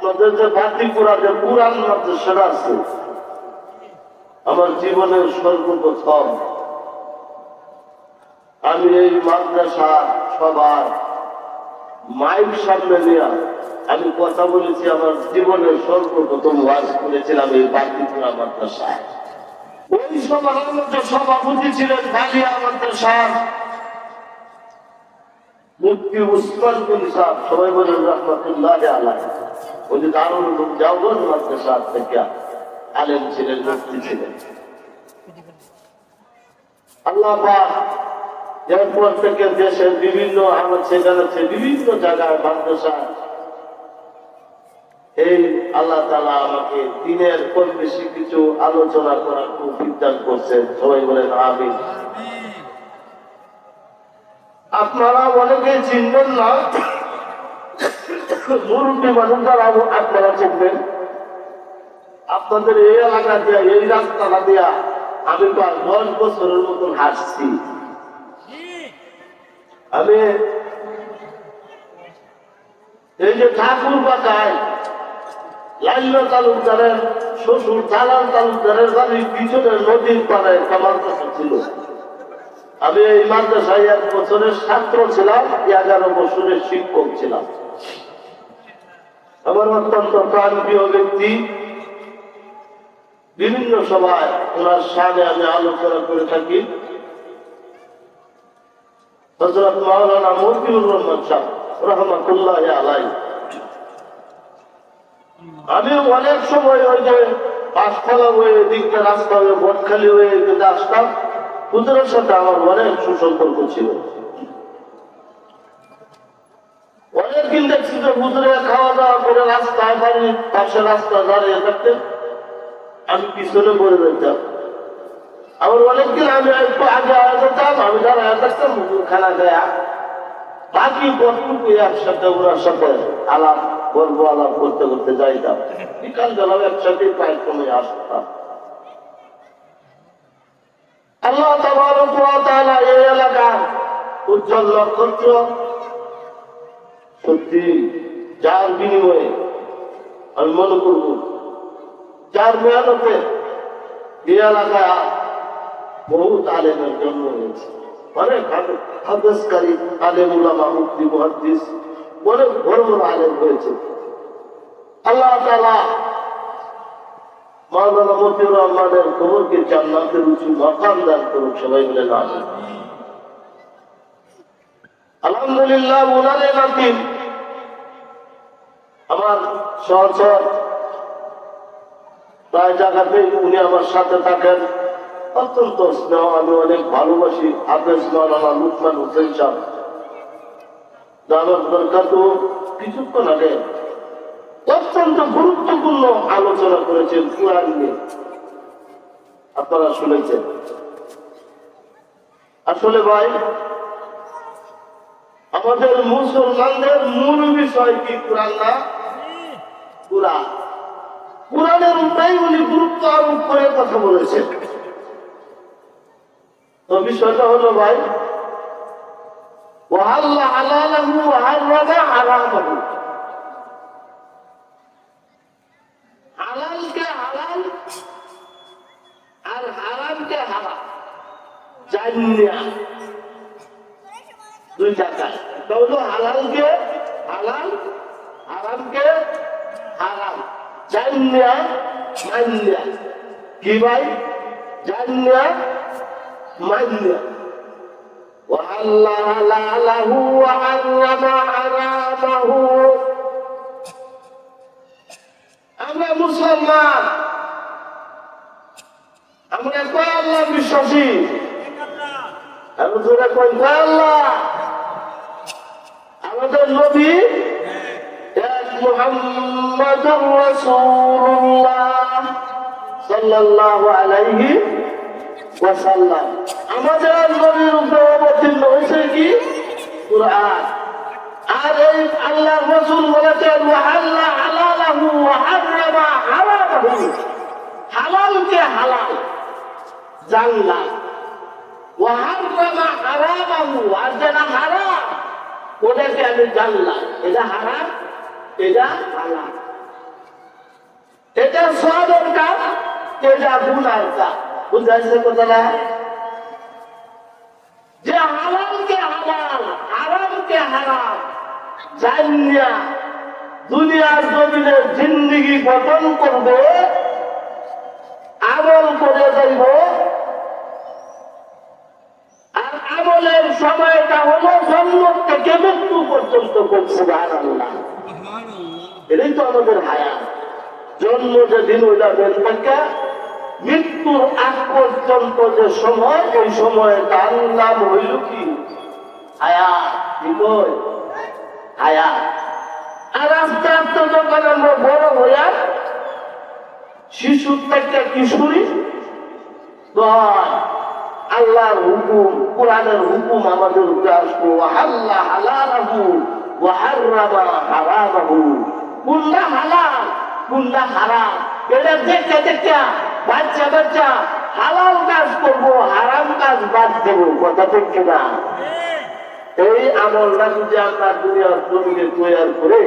আপনাদের যে বাতিপুরা যে পুরান মাদ্রাসাটা আছে, আমার জীবনের সর্বপ্রথম আমি এই মাদ্রাসা সবার মাইক সামনে নিয়ে আমি কথা বলেছি। আমার জীবনের সর্বপ্রথম ওয়াজ করেছিলাম এই বাতিপুরা মাদ্রাসায়। ওই সভার মধ্যে সভাপতি ছিলেন বালিয়া মাদ্রাসার মুফতি উসমান গনি সাহেব, সবাই বলেন রহমতুল্লাহ আলাইহি। ওই যে দারুল উলুম দেওবন্দ মাদ্রাসা থেকে আলেম ছিলেন, মুফতি ছিলেন। আল্লাহ পাক এরপর থেকে দেশের বিভিন্ন আমার সেখানে বিভিন্ন জায়গায় মাদ্রাসা এই আল্লাহ তাআলা আমাকে দিনের কম বেশি কিছু আলোচনা করার তৌফিক দান করছেন। সবাই বলেন আমিন। আপনারা অনেকে চিনবেন না, মুরব্বী মানুষ যারা আপনারা চিনবেন। আপনাদের এই এলাকা দিয়া এই রাস্তাটা দিয়া আমি প্রায় 10 বছরের মতন হাসছি। আমি এই যে ঠাকুর বাজায় লাইলা তালুকদারের শ্বশুর জালাল তালুকদারের বাড়ির পিছনে নদীর পাড়ায় মাদ্রাসা ছিল। আমি এই মাদ্রাসায় 1 বছরের ছাত্র ছিলাম, 11 বছরের শিক্ষক ছিলাম। আমার অত্যন্ত প্রাণপ্রিয় ব্যক্তি, বিভিন্ন সভায় ওনার সামনে আমি আলোচনা করে থাকি। হযরত মাওলানা মতিউর রহমান সাহেব রহমাতুল্লাহ আলাইহি। আমি অনেক সময় ওই যে পাঁচতলা হয়ে দিকটা রাস্তা হয়ে বটখালি হয়ে কিন্তু আসতাম। হুজুরের সাথে আমার অনেক সুসম্পর্ক ছিল। অনেকদিন দেখছি যে হুজুরে খাওয়া দাওয়া করে রাস্তায় বাড়ির পাশে রাস্তা দাঁড়িয়ে থাকতেন, আমি পিছনে পড়ে যেতাম। আবার অনেকদিন আমি একটু আগে যেতাম, আমি দাঁড়ায় থাকতাম, হুজুর খানা দেয়া বাকি কতটুকু একসাথে ওনার সাথে আলাপ গল্প আলাপ করতে করতে যাইতাম। বিকাল বেলাও একসাথে প্রায় সময় আসতাম। আল্লাহ তাবারক ওয়া তাআলা এই এলাকার উজ্জ্বল নক্ষত্র, সত্যি যার বিনিময়ে আমি মনে করব যার মেহনতে এই এলাকায় বহুত আলেমের জন্ম হয়েছে। অনেক হাদিসকারী আলেম উলামা মুফতি মুহাদ্দিস অনেক বড় বড় আলেম হয়েছে। আল্লাহ তাআলা মাওলানা মতিউর রহমানের কবরকে জান্নাতের উঁচু মাকাম দান করুন। সবাই বলেন আমিন। আলহামদুলিল্লাহ, ওনাদের নাতিন আমার সহচর প্রায় জায়গাতেই উনি আমার সাথে থাকেন, অত্যন্ত স্নেহ, আমি অনেক ভালোবাসি। হাফেজ মাওলানা লুকমান হোসেন সাহেব আমার দরকার তো কিছুক্ষণ আগে অত্যন্ত গুরুত্বপূর্ণ আলোচনা করেছেন কোরআন নিয়ে, আপনারা শুনেছেন। আসলে ভাই, আমাদের মুসলমানদের মূল বিষয় কি কোরআন না? কোরআন। কোরআনের উপরেই উনি গুরুত্ব আরোপ করে কথা বলেছেন। তো বিষয়টা হলো ভাই, ওয়াহাল্লা হালালাহু ওয়া হারামা হারামাহু। হালালকে হালাল আর হারামকে হারাম জানিয়া দুই জায়গায়। এটা হলো হালালকে হালাল, হারামকে হারাম জানিয়া মানিয়া। কি ভাই? জানিয়া মানিয়া। ওয়াহাল্লা হালালাহু ওয়া হারামা হারামাহু। আমরা মুসলমান, আমরা কয় আল্লাহ বিশ্বাসী, আল্লাহ আমাদের নবী এক মুহাম্মাদুর রাসূলুল্লাহ সাল্লাল্লাহু আলাইহি ওয়াসাল্লাম। আমাদের নবীর উপরে অবতীর্ণ হয়েছে কি? কুরআন। আর এই আল্লাহ রাসূল বলেছেন ওয়াহাল্লা হালালাহু ওয়া হারামা হারামাহু। হালালকে হালাল জানলা, ওয়া হারামা হারামাহু, আর যেটা হারাম ওটাকে আমি জানলাম। এটা হারাম, এটা হালাল। সওয়াবের কাজ, এটা গুনার কাজ। বুঝাইছে কথাটা? যে হালালকে হালাল, হারামকে হারাম জানিয়া দুনিয়ার জমিনে জিন্দেগি গঠন করবে, আমল করে যাইব। আর আমলের সময়টা হলো জন্ম থেকে মৃত্যু পর্যন্ত। সুবহানাল্লাহ, এটাই তো আমাদের হায়াত। জন্ম যেদিন ওইটা বের থাকে, মৃত্যুর আগ পর্যন্ত যে সময়, ওই সময় তার নাম হইল কি? হায়াত। কি কই? হায়াত। আর আস্তে আস্তে যখন আমরা বড় হইয়া শিশুর থেকে কিশোরী, আল্লাহর হুকুম, কোরআনের হুকুম আমাদের উপরে আসবো। আল্লাহ হালালাহু ওয়া হারামা হারামাহু, কোনটা হালাল কোনটা হারাম, এটা দেখতে দেখতে বাচ্চা বাচ্চা হালাল কাজ করবো, হারাম কাজ বাদ দেবো। কথা ঠিক কিনা? এই আমলটা যদি আমরা দুনিয়ার জমিনে তৈরি করে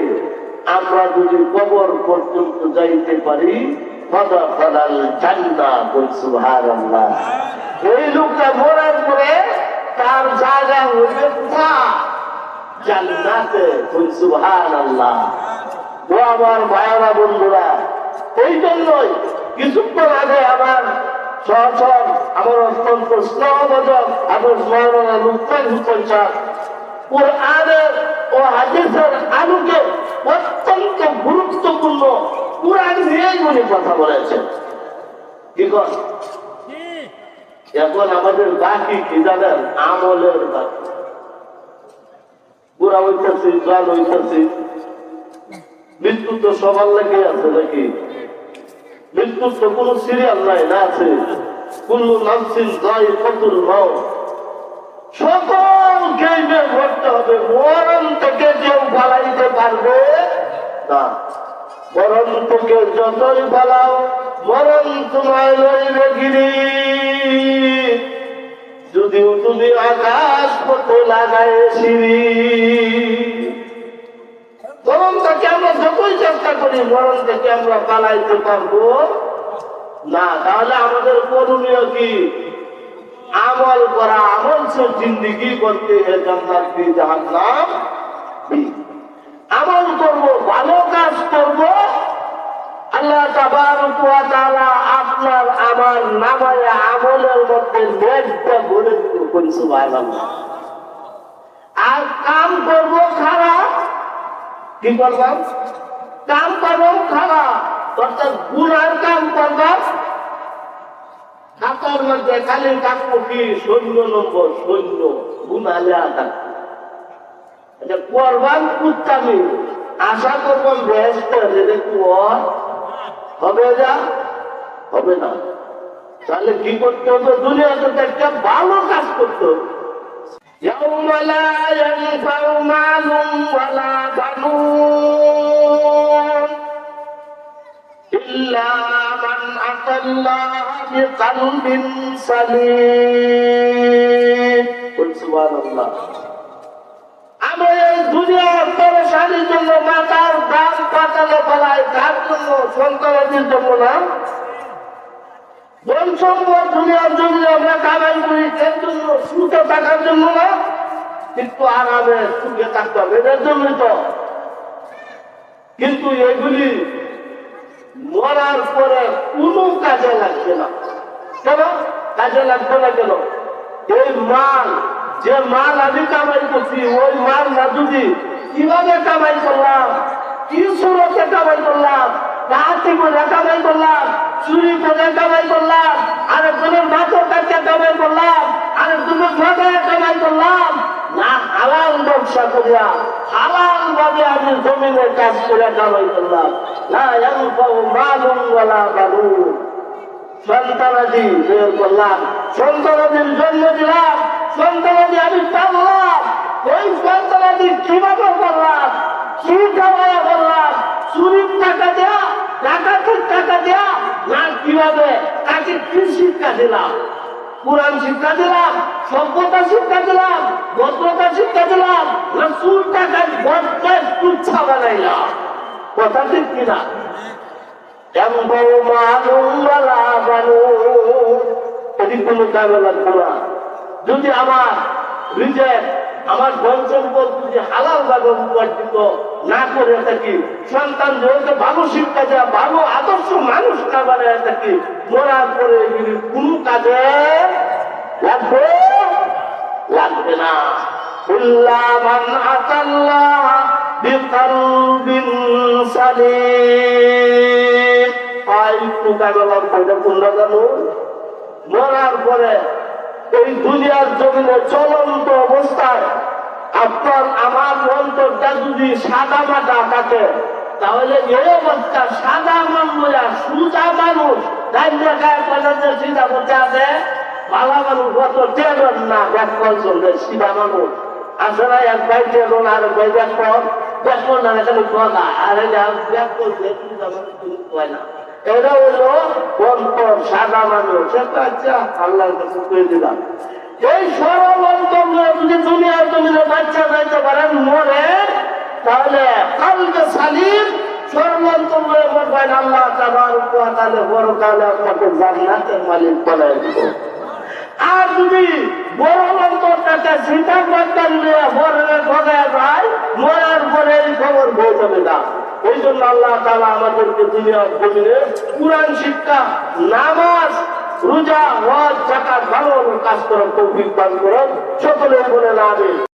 আমরা যদি কবর পর্যন্ত যাইতে পারি, ফাদাখালাল জান্নাহ। সুবহানাল্লাহ। এই লোকটা মরার পরে তার জায়গা হইবে কোথায়? জান্নাতে। সুবহানাল্লাহ। ও আমার ভাইয়েরা, বন্ধুরা, এই জন্যই কিছুক্ষণ আগে আমার সহচর, আমার অত্যন্ত স্নেহভাজন আমার মৌলানা লুকমান হোসেন সাহেব কুরআনের ও হাদিসের আলোকে অত্যন্ত গুরুত্বপূর্ণ কুরআন নিয়েই উনি কথা বলেছেন। কি কথা? এখন আমাদের বাকি কি জানেন? আমলের বাকি। বুড়া হইতেছি, জল হইতেছি, মৃত্যু তো সবার লেগে আছে নাকি? মৃত্যুর তো কোন সিরিয়াল নাই, না আছে? কুল্লু নাফসিন যায়িকাতুল মাউত। সকলকে মরতে হবে। মরণ থেকে কেউ পালাইতে পারবে না। মরণ থেকে যতই পালাও, মরণ তোমায় লইবে গিরি। যদিও তুমি আকাশ পথে লাগায় সিঁড়ি। মরণ থেকে আমরা যতই চেষ্টা করি, মরণ থেকে আমরা পালাইতে পারবো না। তাহলে আমাদের করণীয় কি? আমল করা। আমল সে জিন্দগি করতে হে জান্নাত কি জাহান্নাম। আমল করব, ভালো কাজ করব, আল্লাহ তাবারক ওয়া তাআলা আপনার আমার নামায়ে আমলের মধ্যে নেকটা ভরে দিবেন। সুবহানাল্লাহ। আর কাম করব খারাপ, কি করলাম? কাম করব খারাপ, অর্থাৎ গুনার কাম করলাম। খাতার মধ্যে খালি থাকবো কি? 16 নম্বর, 16 গুনালে থাকবো। এটা করবান কুত্তামি, আশা করবান বেহেশত হবে যা হবে না। তাহলে কি করতে হবে? দুনিয়াতে একটা ভালো কাজ করতে হবে। ইয়াউমা লা ইয়ানফাউ মালুন ওয়ালা বানুন ইল্লা মান আতাল্লাহা বিকলবিন সালিম। সুবহানাল্লাহ। আমরা এই দুনিয়ার পরেশানির জন্য মাথার দাম পাতালে ফেলাই, তার জন্য, সন্তানের জন্য না। ধন সম্পদ দুনিয়ার জন্য আমরা কামাই করি, এর জন্য, সুখে থাকার জন্য না, কিন্তু আরামে সুখে থাকতে হবে এদের জন্য তো। কিন্তু এগুলি মরার পরে কোনো কাজে লাগবে না। কেন কাজে লাগবে না? কেন? এই মাল, যে মাল আমি কামাই করছি, ওই মাল না যদি কিভাবে কামাই করলাম, কি সুরতে কামাই করলাম, ডাকাতি করে কামাই করলাম, চুরি করে কামাই করলাম, আরেকজনের মাথা কাটতে কামাই করলাম, আরেকজনের মাথায় কামাই করলাম না, হালাল ব্যবসা করিয়া হালাল ভাবে আমি জমিনে কাজ করে কামাই করলাম, না ইয়ানফাউ মালুন ওয়ালা বানুন। সন্তানাদি বের করলাম, সন্তানাদির জন্ম দিলাম, সন্তানাদি আমি পারলাম। ওই সন্তানাদি কিভাবে করলাম, কি কামাইয়া করলাম? চুরির টাকা দেয়া, ডাকাতির টাকা দেয়া, না কিভাবে? তাকে কি শিক্ষা দিলাম? কোরআন শিক্ষা দিলাম, সভ্যতা শিক্ষা দিলাম, ভদ্রতা শিক্ষা দিলাম, না চুর টাকায় বদমাইশ তুচ্ছা বানাইলাম? কথা ঠিক কিনা? এটি কোনো কাজে লাগবে না। যদি আমার রিজেক্ট আমার ধন সম্পদ যদি হালাল ভাবে উপার্জিত না করে থাকি, সন্তান যেহেতু ভালো শিক্ষা দেওয়া ভালো আদর্শ মানুষ না বানায় থাকি, মরার পরে এগুলি কোনো কাজে লাগবে লাগবে না। মান আতাল্লাহ বিকলবিন সালিম, একটু কাজে লাগবে। এটা কোনটা জানো? মরার পরে এই দুনিয়ার জমিনে চলন্ত অবস্থায় আপনার আমার অন্তরটা যদি সাদা মাটা থাকে, তাহলে এই অবস্থা সাদা মানুষ সুজা মানুষ সিধা করতে আছে, ভালো মানুষ কত টেরন না ব্যাকল চলবে, সিধা মানুষ আসে না। এক ভাই টেরন আর এক ভাই ব্যাকল না, খালি কথা আর ব্যাকল হয় না। এটা হইল অন্তর সাদা মানুষ। আচ্ছা, আল্লাহর কাছে করে দিলাম এই সরল অন্তর যদি দুনিয়ার জমিনে বাচ্চা যাইতে পারেন মরে, তাহলে কালকে সালিম সরল অন্তর মরবেন, আল্লাহ তাআলা বড়কালে আপনাকে জান্নাতের মালিক বানায় দিব। আর যদি বড় অন্তরটাকে চিন্তা করতেন নিয়ে মরে ঠকায় যায়, মরার পরে এই খবর বয়ে যাবে না। এই জন্য আল্লাহ তাআলা আমাদেরকে দুনিয়ার জমিনে কুরআন শিক্ষা, নামাজ, রোজা, হজ, যাকাত ভালো কাজ করার তৌফিক দান করেন। সকলে বলেন আমিন।